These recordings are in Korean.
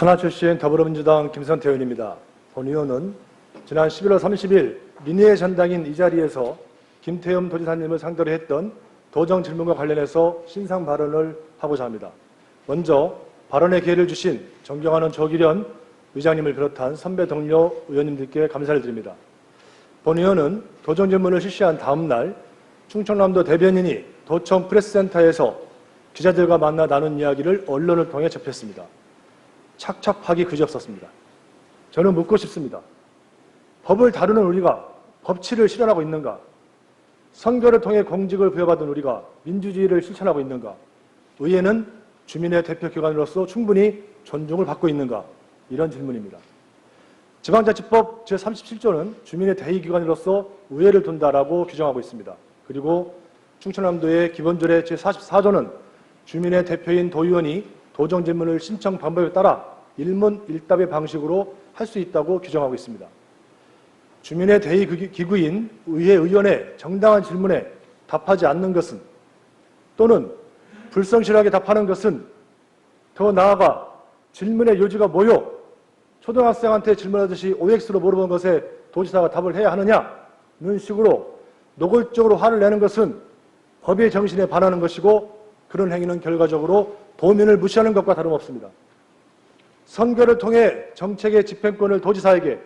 천안 출신 더불어민주당 김선태 의원입니다. 본 의원은 지난 11월 30일 민의회 전당인 이 자리에서 김태흠 도지사님을 상대로 했던 도정 질문과 관련해서 신상 발언을 하고자 합니다. 먼저 발언의 기회를 주신 존경하는 조기련 의장님을 비롯한 선배 동료 의원님들께 감사를 드립니다. 본 의원은 도정 질문을 실시한 다음 날 충청남도 대변인이 도청 프레스센터에서 기자들과 만나 나눈 이야기를 언론을 통해 접했습니다. 착착하기 그지없었습니다. 저는 묻고 싶습니다. 법을 다루는 우리가 법치를 실현하고 있는가? 선거를 통해 공직을 부여받은 우리가 민주주의를 실천하고 있는가? 의회는 주민의 대표기관으로서 충분히 존중을 받고 있는가? 이런 질문입니다. 지방자치법 제37조는 주민의 대의기관으로서 의회를 둔다라고 규정하고 있습니다. 그리고 충청남도의 기본조례 제44조는 주민의 대표인 도의원이 도정질문을 신청 방법에 따라 일문일답의 방식으로 할 수 있다고 규정하고 있습니다. 주민의 대의기구인 의회 의원의 정당한 질문에 답하지 않는 것은 또는 불성실하게 답하는 것은 더 나아가 질문의 요지가 뭐요? 초등학생한테 질문하듯이 OX로 물어본 것에 도지사가 답을 해야 하느냐는 식으로 노골적으로 화를 내는 것은 법의 정신에 반하는 것이고 그런 행위는 결과적으로 도민을 무시하는 것과 다름없습니다. 선거를 통해 정책의 집행권을 도지사에게,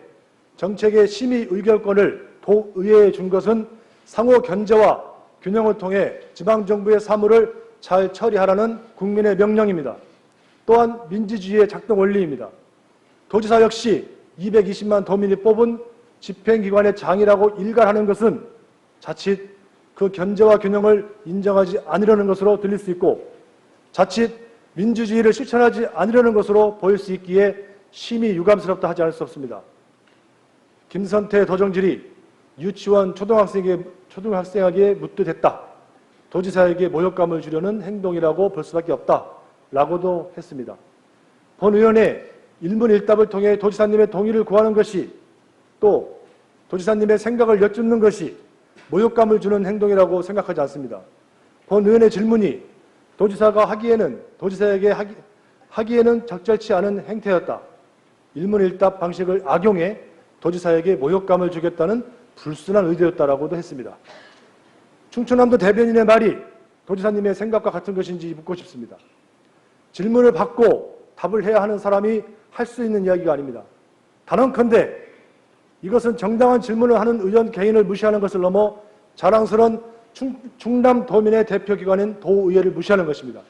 정책의 심의 의결권을 도의회에 준 것은 상호 견제와 균형을 통해 지방정부의 사무를 잘 처리하라는 국민의 명령입니다. 또한 민주주의의 작동 원리입니다. 도지사 역시 220만 도민이 뽑은 집행기관의 장이라고 일갈하는 것은 자칫 그 견제와 균형을 인정하지 않으려는 것으로 들릴 수 있고 자칫 민주주의를 실천하지 않으려는 것으로 보일 수 있기에 심히 유감스럽다 하지 않을 수 없습니다. 김선태 도정질이 유치원 초등학생에게 묻듯했다. 도지사에게 모욕감을 주려는 행동이라고 볼 수밖에 없다라고도 했습니다. 본 의원의 일문일답을 통해 도지사님의 동의를 구하는 것이 또 도지사님의 생각을 여쭙는 것이 모욕감을 주는 행동이라고 생각하지 않습니다. 본 의원의 질문이 도지사가 도지사에게 하기에는 적절치 않은 행태였다. 일문일답 방식을 악용해 도지사에게 모욕감을 주겠다는 불순한 의도였다라고도 했습니다. 충청남도 대변인의 말이 도지사님의 생각과 같은 것인지 묻고 싶습니다. 질문을 받고 답을 해야 하는 사람이 할 수 있는 이야기가 아닙니다. 단언컨대 이것은 정당한 질문을 하는 의원 개인을 무시하는 것을 넘어 자랑스러운 충남 도민의 대표기관인 도의회를 무시하는 것입니다.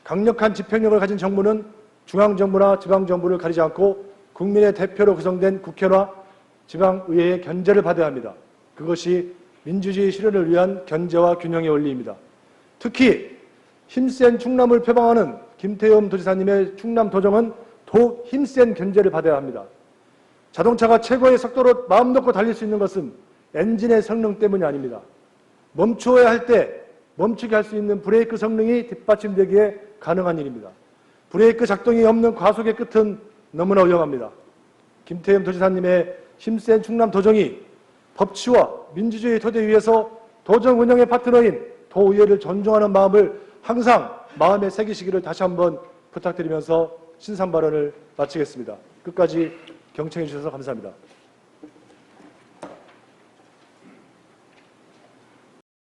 강력한 집행력을 가진 정부는 중앙정부나 지방정부를 가리지 않고 국민의 대표로 구성된 국회나 지방의회의 견제를 받아야 합니다. 그것이 민주주의 실현을 위한 견제와 균형의 원리입니다. 특히 힘센 충남을 표방하는 김태흠 도지사님의 충남 도정은 더욱 힘센 견제를 받아야 합니다. 자동차가 최고의 속도로 마음 놓고 달릴 수 있는 것은 엔진의 성능 때문이 아닙니다. 멈추어야 할 때 멈추게 할 수 있는 브레이크 성능이 뒷받침되기에 가능한 일입니다. 브레이크 작동이 없는 과속의 끝은 너무나 위험합니다. 김태흠 도지사님의 힘센 충남 도정이 법치와 민주주의 토대 위에서 도정 운영의 파트너인 도의회를 존중하는 마음을 항상 마음에 새기시기를 다시 한번 부탁드리면서 신상 발언을 마치겠습니다. 끝까지 경청해 주셔서 감사합니다.